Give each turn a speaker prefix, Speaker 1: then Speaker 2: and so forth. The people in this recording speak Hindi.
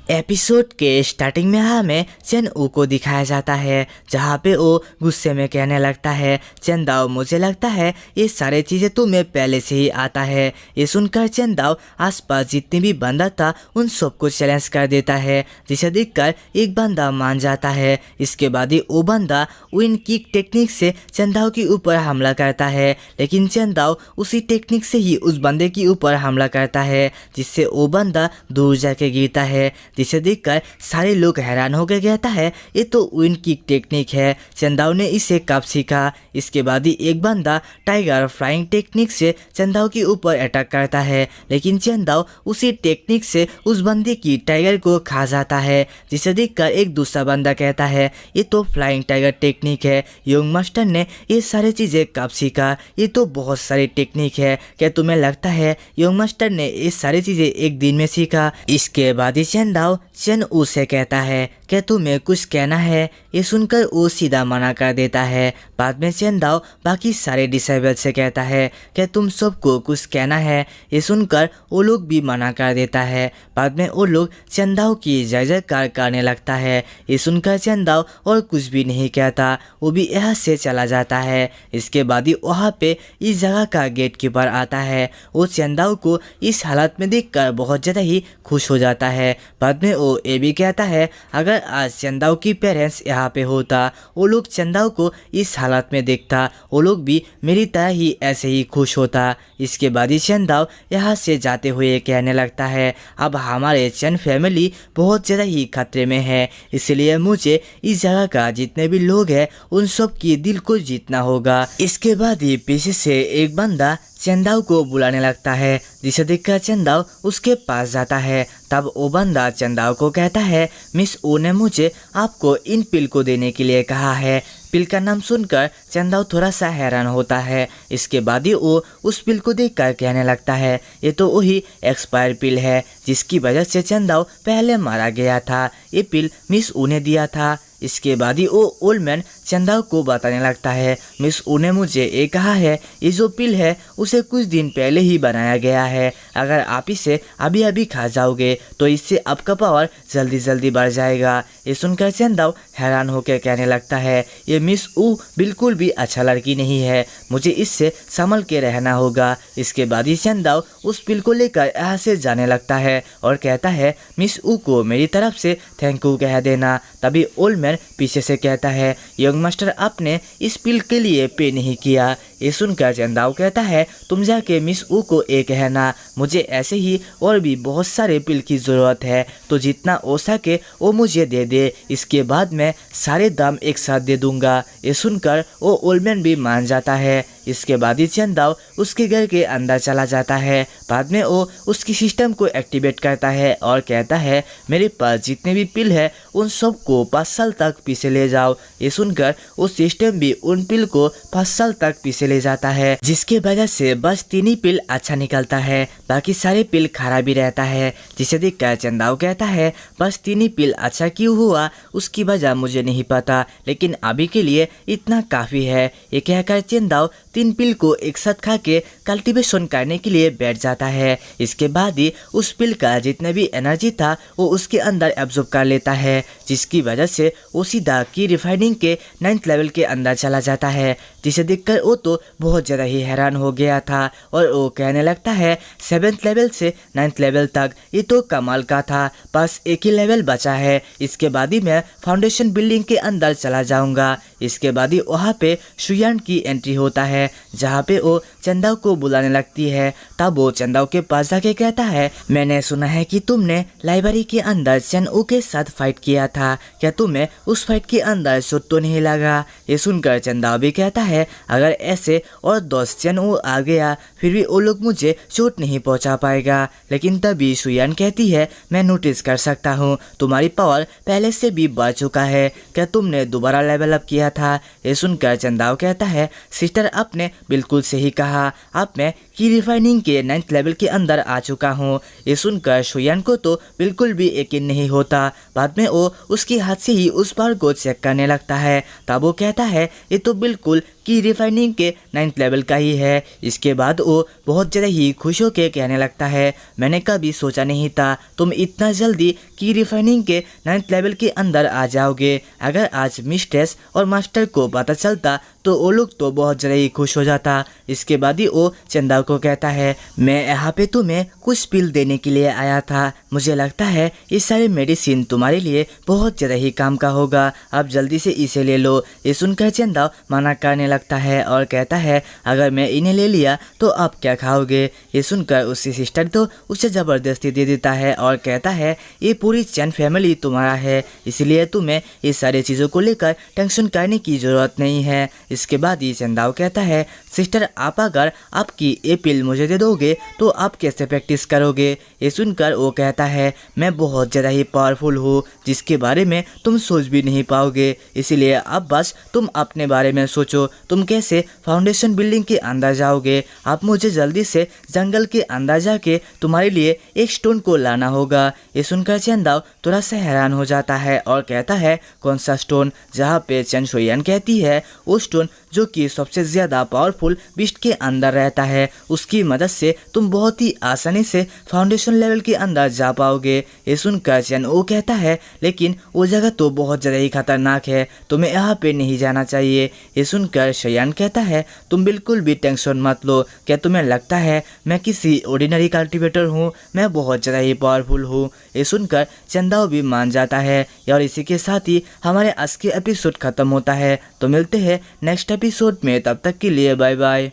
Speaker 1: एपिसोड के स्टार्टिंग में हमें चेन ऊ को दिखाया जाता है, जहाँ पे वो गुस्से में कहने लगता है, चेनदाओ मुझे लगता है ये सारी चीज़ें तुम्हें पहले से ही आता है। ये सुनकर चेनदाओ आसपास जितने भी बंदा था उन सबको चैलेंज कर देता है, जिसे देखकर एक बंदा मान जाता है। इसके बाद ही वो बंदा विन किक टेक्निक से चेनदाओ के ऊपर हमला करता है, लेकिन चेनदाओ उसी टेक्निक से ही उस बंदे के ऊपर हमला करता है, जिससे वो बंदा दूर जाके गिरता है, जिसे देखकर सारे लोग हैरान हो गए। कहता है ये तो विन किक टेक्निक है, चेनदाओ ने इसे कब सीखा। इसके बाद ही एक बंदा टाइगर फ्लाइंग टेक्निक से चेनदाओ के ऊपर अटैक करता है, लेकिन चेनदाओ उसी टेक्निक से उस बंदे की टाइगर को खा जाता है, जिसे देखकर एक दूसरा बंदा कहता है ये तो फ्लाइंग टाइगर टेक्निक है, यंग मास्टर ने ये सारी चीज़ें कब सीखा। ये तो बहुत सारी टेक्निक है, क्या तुम्हें लगता है यंग मास्टर ने ये सारी चीज़ें एक दिन में सीखा। इसके बाद ही चेनदाओ चेन ऊ से कहता है क्या तुम्हें कुछ कहना है। ये सुनकर वो सीधा मना कर देता है। बाद में चेनदाओ बाकी सारे डिसेबल से कहता है क्या तुम सबको कुछ कहना है। ये सुनकर वो लोग भी मना कर देता है। बाद में वो लोग चेनदाओ की जय जयकार करने लगता है। ये सुनकर चेनदाओ और कुछ भी नहीं कहता, वो भी यहाँ से चला जाता है। इसके बाद ही वहाँ पे इस जगह का गेट कीपर आता है। वो चेनदाओ को इस हालत में देखकर बहुत ज़्यादा ही खुश हो जाता है। बाद में वो ये भी कहता है अगर आज चेनदाओ की पेरेंट्स यहाँ पे होता, वो लोग चेनदाओ को इस हालत में देखता, वो लोग भी मेरी तरह ही ऐसे ही खुश होता। इसके बाद ही चेनदाओ यहाँ से जाते हुए कहने लगता है अब हमारे चेन फैमिली बहुत ज़्यादा ही खतरे में है, इसलिए मुझे इस जगह का जितने भी लोग हैं उन सब की दिल को जीतना होगा। इसके बाद ही पीछे से एक बंदा चेनदाओ को बुलाने लगता है, जिसे देखकर चेनदाओ उसके पास जाता है। तब वो बंदा चेनदाओ को कहता है मिस ओ ने मुझे आपको इन पिल को देने के लिए कहा है। पिल का नाम सुनकर चेनदाओ थोड़ा सा हैरान होता है। इसके बाद ही वो उस पिल को देखकर कहने लगता है ये तो वही एक्सपायर पिल है जिसकी वजह से चेनदाओ पहले मारा गया था, ये पिल मिस ओ ने दिया था। इसके बाद ही वो ओल्ड मैन चेनदाओ को बताने लगता है मिस ओ ने मुझे ये कहा है ये जो पिल है उसे कुछ दिन पहले ही बनाया गया है, अगर आप इसे अभी अभी खा जाओगे तो इससे आपका पावर जल्दी जल्दी बढ़ जाएगा। ये सुनकर चेनदाओ हैरान होकर कहने लगता है ये मिस ओ बिल्कुल भी अच्छा लड़की नहीं है, मुझे इससे संभल के रहना होगा। इसके बाद ही चेनदाओ उस पिल को लेकर यहाँ से जाने लगता है और कहता है मिस ओ को मेरी तरफ से थैंक यू कह देना। तभी ओल्ड मैन पीछे से कहता है यंग मास्टर आपने इस पिल के लिए पे नहीं किया। ये सुनकर चेनदाओ कहता है तुम जाके मिस ऊ को ये कहना मुझे ऐसे ही और भी बहुत सारे पिल की ज़रूरत है, तो जितना हो सके वो मुझे दे दे, इसके बाद मैं सारे दाम एक साथ दे दूंगा। ये सुनकर वो ओल्ड मैन भी मान जाता है। इसके बाद ही चेनदाओ उसके घर के अंदर चला जाता है। बाद में वो उसकी सिस्टम को एक्टिवेट करता है और कहता है मेरे पास जितने भी पिल है उन सबको 5 साल तक पीछे ले जाओ। ये सुनकर वो सिस्टम भी उन पिल को 5 साल तक पीछे ले जाता है, जिसके वजह से बस 3 ही पिल अच्छा निकलता है, बाकी सारे पिल खराब ही रहता है। जिसे देखकर चेनदाओ कहता है बस 3 ही पिल अच्छा क्यों हुआ उसकी वजह मुझे नहीं पता, लेकिन अभी के लिए इतना काफ़ी है। ये कहकर चेनदाओ 3 पिल को एक साथ खा के कल्टीवेशन करने के लिए बैठ जाता है। इसके बाद ही उस पिल का जितना भी एनर्जी था वो उसके अंदर एब्जॉर्ब कर लेता है, जिसकी वजह से वो सीधा की रिफाइनिंग के 9th लेवल के अंदर चला जाता है। जिसे देखकर वो तो बहुत ज़्यादा ही हैरान हो गया था और वो कहने लगता है 7th लेवल से 9th लेवल तक ये तो कमाल का था, बस एक ही लेवल बचा है, इसके बाद ही मैं फाउंडेशन बिल्डिंग के अंदर चला जाऊंगा। इसके बाद ही वहाँ पे शुयान की एंट्री होता है, जहाँ पे वो चेनदाओ को बुलाने लगती है। तब वो चेनदाओ के पास जाके कहता है मैंने सुना है कि तुमने लाइब्रेरी के अंदर चेन ऊ के साथ फाइट किया था, क्या तुम्हें उस फाइट के अंदर चोट तो नहीं लगा। ये सुनकर चेनदाओ भी कहता है अगर ऐसे और दोस्त चेन ऊ आ गया फिर भी वो लोग मुझे चोट नहीं पहुंचा पाएगा। लेकिन तभी शुयान कहती है मैं नोटिस कर सकता हूँ तुम्हारी पावर पहले से भी बढ़ चुका है, क्या तुमने दोबारा लेवल अप किया था। ये सुनकर चेनदाओ कहता है सिस्टर आपने बिल्कुल सही कहा, अब मैं की रिफाइनिंग के 9th लेवल के अंदर आ चुका हूँ। ये सुनकर शुयान को तो बिल्कुल भी यकीन नहीं होता। बाद में वो उसके हाथ से ही उस पावर को चेक करने लगता है। तब वो कहता है ये तो बिल्कुल की रिफाइनिंग के 9th लेवल का ही है। इसके बाद वो बहुत ज़्यादा ही खुश होकर कहने लगता है, मैंने कभी सोचा नहीं था तुम इतना जल्दी की रिफाइनिंग के 9th लेवल के अंदर आ जाओगे। अगर आज मिस्ट्रेस और मास्टर को पता चलता तो वो लोग तो बहुत ज़्यादा ही खुश हो जाता। इसके बाद ही वो चंदा को कहता है, मैं यहाँ पे तुम्हें कुछ पिल देने के लिए आया था। मुझे लगता है ये सारे मेडिसिन तुम्हारे लिए बहुत ज़्यादा ही काम का होगा, आप जल्दी से इसे ले लो। ये सुनकर चंदा मना करने लगता है और कहता है, अगर मैं इन्हें ले लिया तो आप क्या खाओगे। ये सुनकर उसकी सिस्टर तो उसे ज़बरदस्ती दे देता है और कहता है, ये पूरी चैन फैमिली तुम्हारा है, इसलिए तुम्हें ये सारी चीज़ों को लेकर टेंशन करने की ज़रूरत नहीं है। इसके बाद ही चंदाओ कहता है, सिस्टर आप अगर आपकी ये पिल मुझे दे दोगे तो आप कैसे प्रैक्टिस करोगे। ये सुनकर वो कहता है, मैं बहुत ज़्यादा ही पावरफुल हूँ जिसके बारे में तुम सोच भी नहीं पाओगे, इसीलिए अब बस तुम अपने बारे में सोचो, तुम कैसे फाउंडेशन बिल्डिंग के अंदर जाओगे। आप मुझे जल्दी से जंगल के अंदर जाके तुम्हारे लिए एक स्टोन को लाना होगा। ये सुनकर चंदाओ थोड़ा सा हैरान हो जाता है और कहता है, कौन सा स्टोन। जहाँ पे चेन शुयान कहती है, वो स्टोन जो कि सबसे ज़्यादा पावरफुल बिस्ट के अंदर रहता है, उसकी मदद से तुम बहुत ही आसानी से फाउंडेशन लेवल के अंदर जा पाओगे। ये सुनकर चैन वो कहता है, लेकिन वो जगह तो बहुत ज़्यादा ही खतरनाक है, तुम्हें यहाँ पे नहीं जाना चाहिए। ये सुनकर शुयान कहता है, तुम बिल्कुल भी टेंशन मत लो, क्या तुम्हें लगता है मैं किसी ऑर्डिनरी कल्टिवेटर हूँ, मैं बहुत ज़्यादा ही पावरफुल हूँ। ये सुनकर चंदाओ भी मान जाता है और इसी के साथ ही हमारे आज के एपिसोड ख़त्म होता है। तो मिलते हैं नेक्स्ट एपिसोड में, तब तक के लिए बाय बाय।